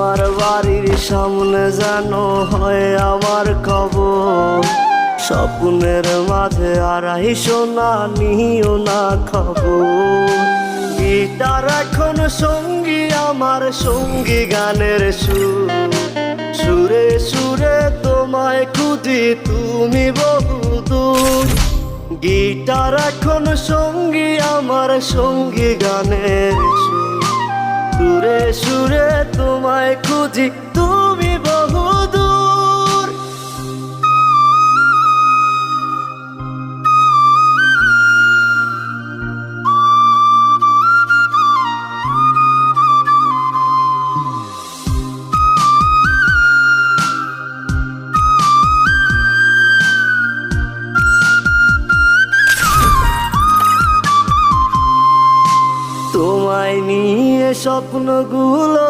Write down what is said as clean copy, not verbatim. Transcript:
তোমার বাড়ির সামনে যেন হয় আমার কবর। স্বপ্নের মাঝে আড়াই সোনা নিও না খবর। গিটার এখন সঙ্গী আমার, সঙ্গী গানের সুর। সুরে সুরে তোমায় খুঁজি তুমি বহুদূর। গিটার এখন সঙ্গী আমার, সঙ্গী গানের সুর। সুরে সুরে তোমায় খুঁজি তুমি বহুদূর। তোমায় নিয়ে স্বপ্নগুলো